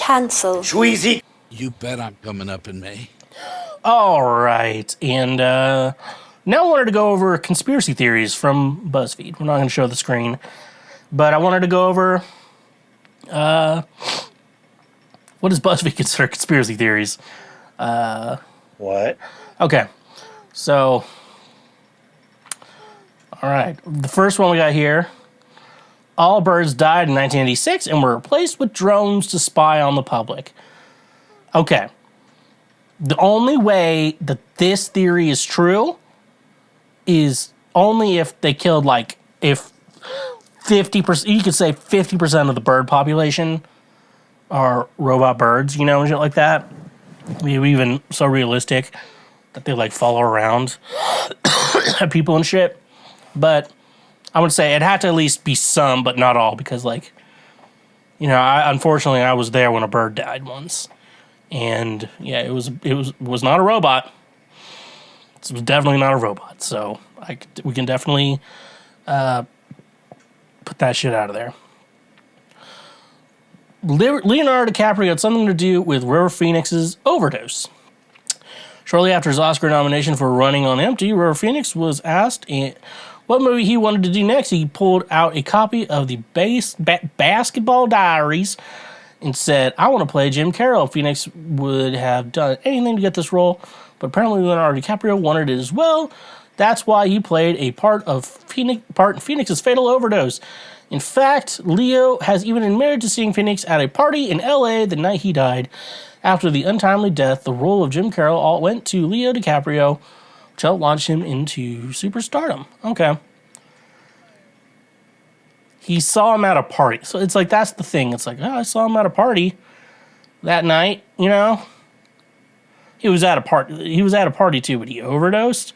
Cancel. Schweezy. You bet I'm coming up in May. All right, and now I wanted to go over conspiracy theories from BuzzFeed. We're not going to show the screen, but I wanted to go over what does BuzzFeed consider conspiracy theories? What? Okay, so, all right, the first one we got here. All birds died in 1986 and were replaced with drones to spy on the public. Okay. The only way that this theory is true is only if they killed, like, if 50%, you could say 50% of the bird population are robot birds, you know, and shit like that. Maybe even so realistic that they, like, follow around people and shit. But I would say it had to at least be some, but not all, because, like, you know, unfortunately, I was there when a bird died once. And yeah, it was not a robot. It was definitely not a robot. So we can definitely put that shit out of there. Leonardo DiCaprio had something to do with River Phoenix's overdose. Shortly after his Oscar nomination for Running on Empty, River Phoenix was asked what movie he wanted to do next. He pulled out a copy of the Basketball Diaries and said, I want to play Jim Carroll. Phoenix would have done anything to get this role, but apparently Leonardo DiCaprio wanted it as well. That's why he played a part in Phoenix's fatal overdose. In fact, Leo has even admitted to seeing Phoenix at a party in L.A. the night he died. After the untimely death, the role of Jim Carroll went to Leo DiCaprio, which helped launch him into superstardom. Okay. He saw him at a party. So it's like, that's the thing. It's like, oh, I saw him at a party that night, you know? He was at a party too, but he overdosed?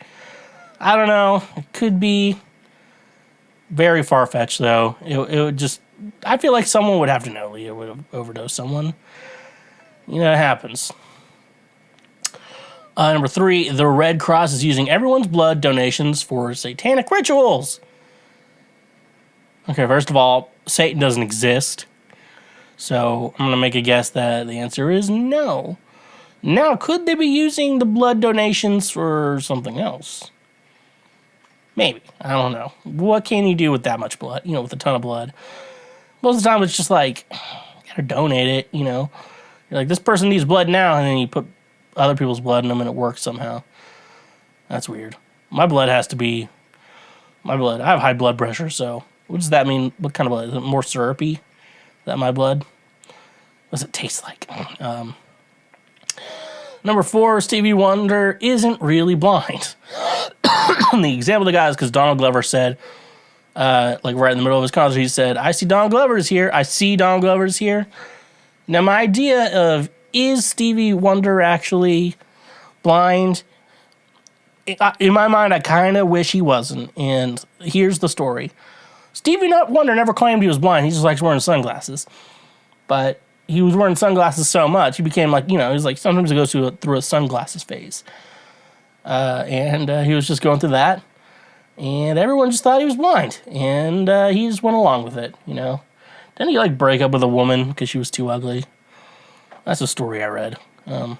I don't know. It could be very far-fetched, though. It would just... I feel like someone would have to know Leo would have overdosed someone. You know, it happens. Number 3, the Red Cross is using everyone's blood donations for satanic rituals. Okay, first of all, Satan doesn't exist. So I'm going to make a guess that the answer is no. Now, could they be using the blood donations for something else? Maybe. I don't know. What can you do with that much blood? You know, with a ton of blood. Most of the time, it's just like, you gotta donate it, you know. You're like, this person needs blood now, and then you put other people's blood in them, and it works somehow. That's weird. My blood has to be... I have high blood pressure, so... What does that mean? What kind of blood? Is it more syrupy? Is that my blood? What does it taste like? Number 4, Stevie Wonder isn't really blind. The example of the guy is because Donald Glover said, like right in the middle of his concert, he said, I see Donald Glover is here. I see Donald Glover is here. Now, my idea of, is Stevie Wonder actually blind? In my mind, I kind of wish he wasn't. And here's the story. Stevie Wonder never claimed he was blind. He just likes wearing sunglasses. But he was wearing sunglasses so much, he became like, you know, he's like, sometimes he goes through a sunglasses phase. And he was just going through that. And everyone just thought he was blind. And he just went along with it, you know. Didn't he, like, break up with a woman because she was too ugly? That's a story I read. But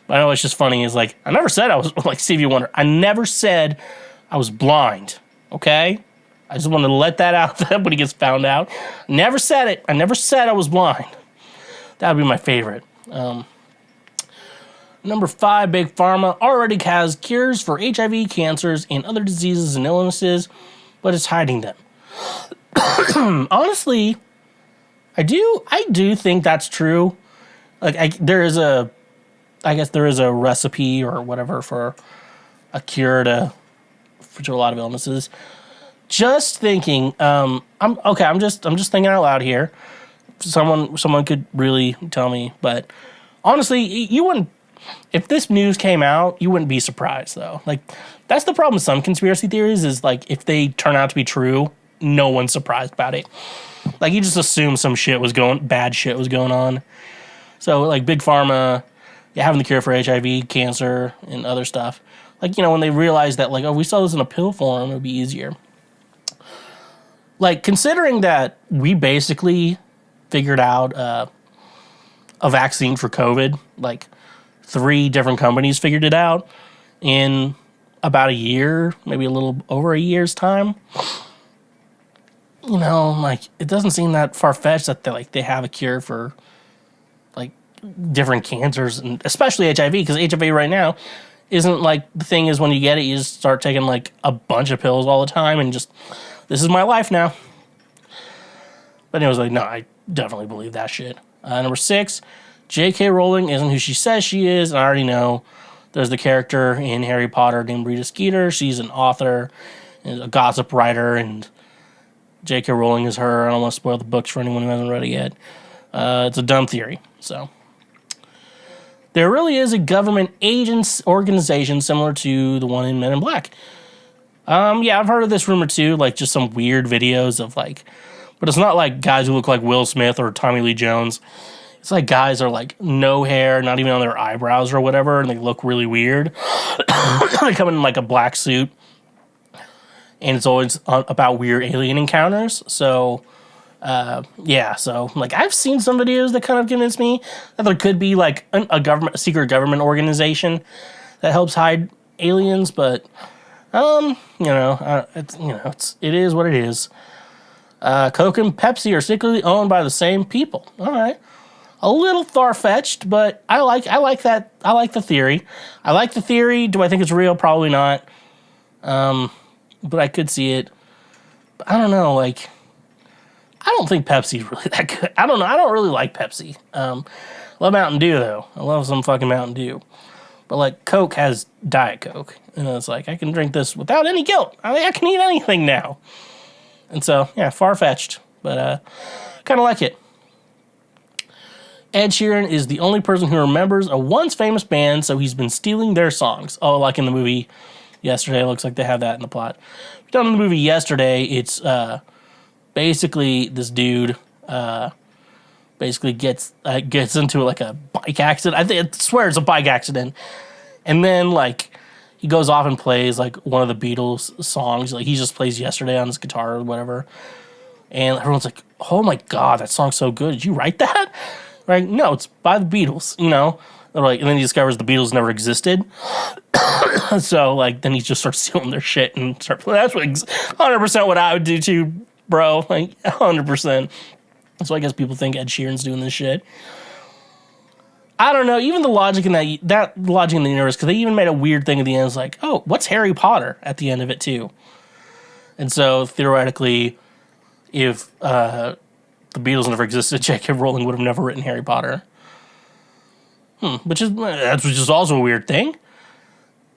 I know it's just funny. Is like, I never said I was like Stevie Wonder. I never said I was blind, okay? I just wanted to let that out when he gets found out. Never said it. I never said I was blind. That would be my favorite. Number 5, Big Pharma already has cures for HIV, cancers, and other diseases and illnesses, but it's hiding them. Honestly, I do think that's true. Like, I guess there is a recipe or whatever for a cure to a lot of illnesses. Just thinking, I'm just thinking out loud here. Someone could really tell me, but honestly, you wouldn't. If this news came out, you wouldn't be surprised though. Like, that's the problem with some conspiracy theories is like if they turn out to be true, no one's surprised about it. Like, you just assume bad shit was going on. So like Big Pharma, having the cure for HIV, cancer, and other stuff. Like, you know, when they realized that, like, oh, we saw this in a pill form, it would be easier. Like, considering that we basically figured out a vaccine for COVID. Like 3 different companies figured it out in about a year, maybe a little over a year's time. You know, like it doesn't seem that far-fetched that they have a cure for like different cancers, and especially HIV, because HIV right now isn't like the thing is when you get it, you just start taking like a bunch of pills all the time and just, this is my life now. But it was like, no, I definitely believe that shit. Number 6, J.K. Rowling isn't who she says she is, and I already know. There's the character in Harry Potter named Rita Skeeter. She's an author and a gossip writer, and J.K. Rowling is her. I don't want to spoil the books for anyone who hasn't read it yet. It's a dumb theory. So there really is a government agents organization similar to the one in Men in Black. Yeah, I've heard of this rumor too, like just some weird videos of like, but it's not like guys who look like Will Smith or Tommy Lee Jones. It's like guys are like no hair, not even on their eyebrows or whatever, and they look really weird. They come in like a black suit, and it's always about weird alien encounters. So, yeah, so like I've seen some videos that kind of convince me that there could be like a secret government organization that helps hide aliens, but it is what it is. Coke and Pepsi are secretly owned by the same people. All right. A little far-fetched, but I like that. I like the theory. I like the theory. Do I think it's real? Probably not. But I could see it. But I don't know, like, I don't think Pepsi's really that good. I don't know. I don't really like Pepsi. Love Mountain Dew, though. I love some fucking Mountain Dew. But, like, Coke has Diet Coke. And it's like, I can drink this without any guilt. I can eat anything now. And so, yeah, far-fetched. But kind of like it. Ed Sheeran is the only person who remembers a once famous band, so he's been stealing their songs. Oh, like in the movie Yesterday. Looks like they have that in the plot. Done in the movie Yesterday, it's basically this dude basically gets into like a bike accident. I swear it's a bike accident. And then like he goes off and plays like one of the Beatles songs. Like he just plays Yesterday on his guitar or whatever. And everyone's like, oh my God, that song's so good. Did you write that? Right? No, it's by the Beatles, you know? They're like, and then he discovers the Beatles never existed. So, like, then he just starts stealing their shit and start playing. That's 100% what I would do too, bro. Like, 100%. So I guess people think Ed Sheeran's doing this shit. I don't know. Even the logic in that logic in the universe, because they even made a weird thing at the end. It's like, oh, what's Harry Potter at the end of it too? And so, theoretically, if the Beatles never existed, J.K. Rowling would have never written Harry Potter. Which is also a weird thing.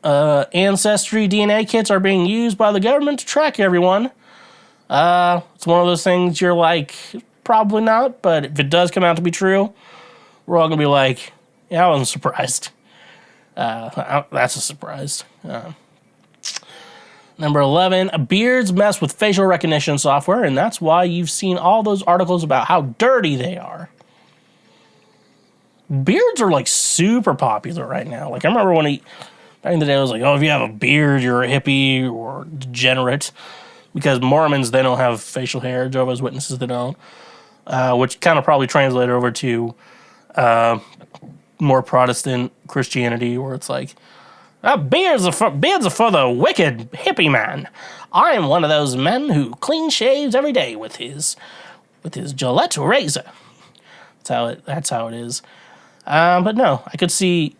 Ancestry DNA kits are being used by the government to track everyone. It's one of those things you're like, probably not, but if it does come out to be true, we're all going to be like, yeah, I wasn't surprised. That's a surprise. Number 11, beards mess with facial recognition software, and that's why you've seen all those articles about how dirty they are. Beards are like super popular right now. Like I remember back in the day, I was like, oh, if you have a beard, you're a hippie or degenerate. Because Mormons, they don't have facial hair. Jehovah's Witnesses, they don't. Which kind of probably translated over to more Protestant Christianity, where it's like, beards are for the wicked hippie man. I am one of those men who clean shaves every day with his Gillette razor. That's how it is. But no, I could see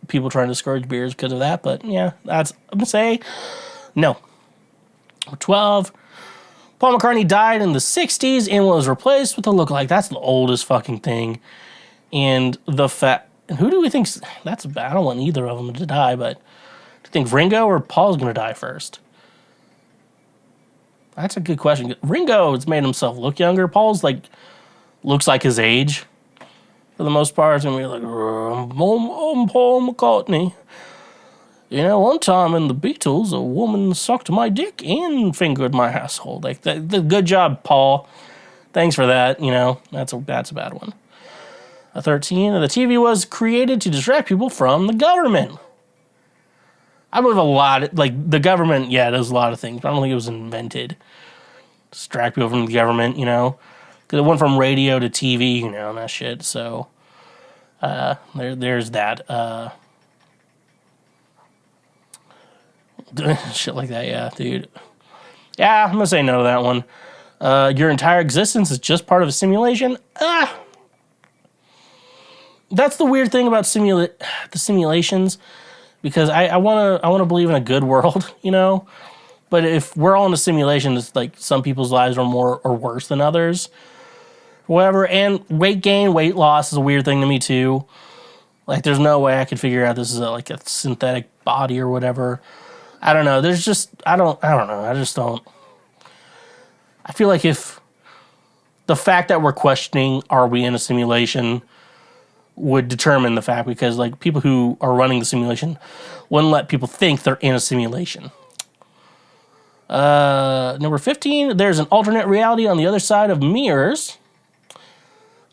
people trying to discourage beards because of that. But yeah, I'm gonna say no. 12. Paul McCartney died in the 60s and was replaced with a lookalike. That's the oldest fucking thing. And who do we think? That's bad. I don't want either of them to die. But do you think Ringo or Paul's gonna die first? That's a good question. Ringo has made himself look younger. Paul's like looks like his age. For the most part, it's going to be like, I'm Paul McCartney. You know, one time in the Beatles, a woman sucked my dick and fingered my asshole. Like, the good job, Paul. Thanks for that. You know, that's a bad one. 13, the TV was created to distract people from the government. I believe the government, yeah, does a lot of things, but I don't think it was invented. Distract people from the government, you know. Because it went from radio to TV, you know, and that shit. So there's that. Shit like that, yeah, dude. Yeah, I'm gonna say no to that one. Your entire existence is just part of a simulation. That's the weird thing about the simulations, because I wanna believe in a good world, you know. But if we're all in a simulation, it's like some people's lives are more or worse than others. Whatever. And weight gain, weight loss is a weird thing to me too. Like, there's no way I could figure out this is like a synthetic body or whatever. I don't know. There's just I don't know. I just don't. I feel like if the fact that we're questioning are we in a simulation would determine the fact, because like people who are running the simulation wouldn't let people think they're in a simulation. Number 15, there's an alternate reality on the other side of mirrors.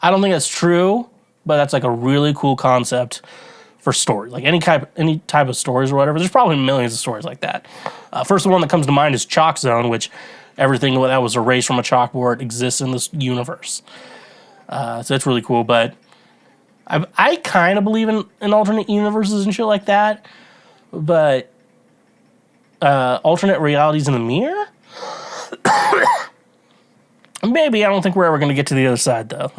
I don't think that's true, but that's like a really cool concept for story. Like any type of stories or whatever. There's probably millions of stories like that. First one that comes to mind is Chalk Zone, which everything that was erased from a chalkboard exists in this universe. So that's really cool, but I kind of believe in alternate universes and shit like that, but alternate realities in the mirror? Maybe. I don't think we're ever going to get to the other side, though.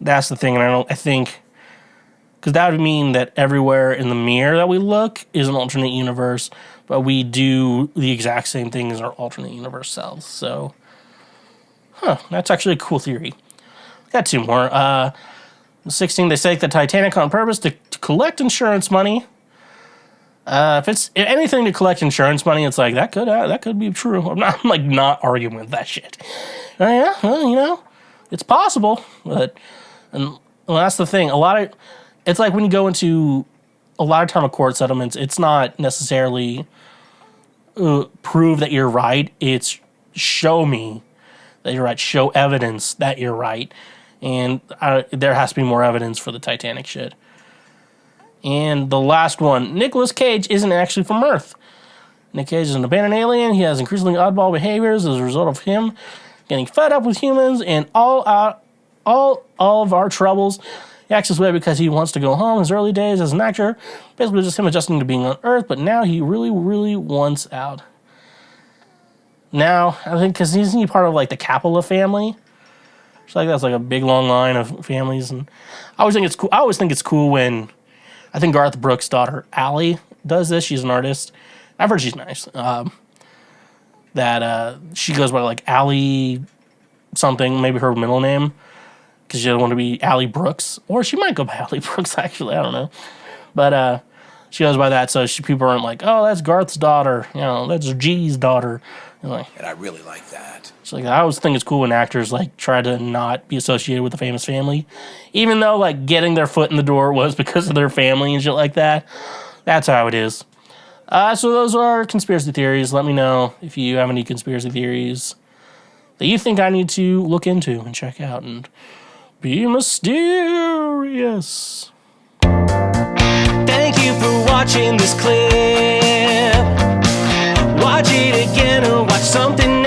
That's the thing, and I think, because that would mean that everywhere in the mirror that we look is an alternate universe, but we do the exact same thing as our alternate universe selves. So, that's actually a cool theory. Got two more. 16, they sank the Titanic on purpose to collect insurance money. If anything to collect insurance money, it's like that could be true. I'm not arguing with that shit. Yeah, well, you know, it's possible, but that's the thing. It's like when you go into a lot of time of court settlements, it's not necessarily prove that you're right. It's show me that you're right. Show evidence that you're right, and there has to be more evidence for the Titanic shit. And the last one, Nicolas Cage isn't actually from Earth. Nick Cage is an abandoned alien. He has increasingly oddball behaviors as a result of him getting fed up with humans and all of our troubles. He acts this way because he wants to go home. His early days as an actor, basically just him adjusting to being on Earth, but now he really, really wants out. Now, I think because he's part of like the Capella family. It's like that's like a big long line of families, and I always think it's cool. I always think it's cool when I think Garth Brooks' daughter Allie does this. She's an artist. I've heard she's nice. That she goes by like Allie something, maybe her middle name, because she doesn't want to be Allie Brooks, or she might go by Allie Brooks actually. I don't know, but she goes by that, so people aren't like, oh, that's Garth's daughter. You know, that's G's daughter. And I really like that. So like, I always think it's cool when actors like try to not be associated with a famous family, even though like getting their foot in the door was because of their family and shit like that. That's how it is. So those are conspiracy theories. Let me know if you have any conspiracy theories that you think I need to look into and check out and be mysterious. Thank you for watching this clip. Watch it again or watch something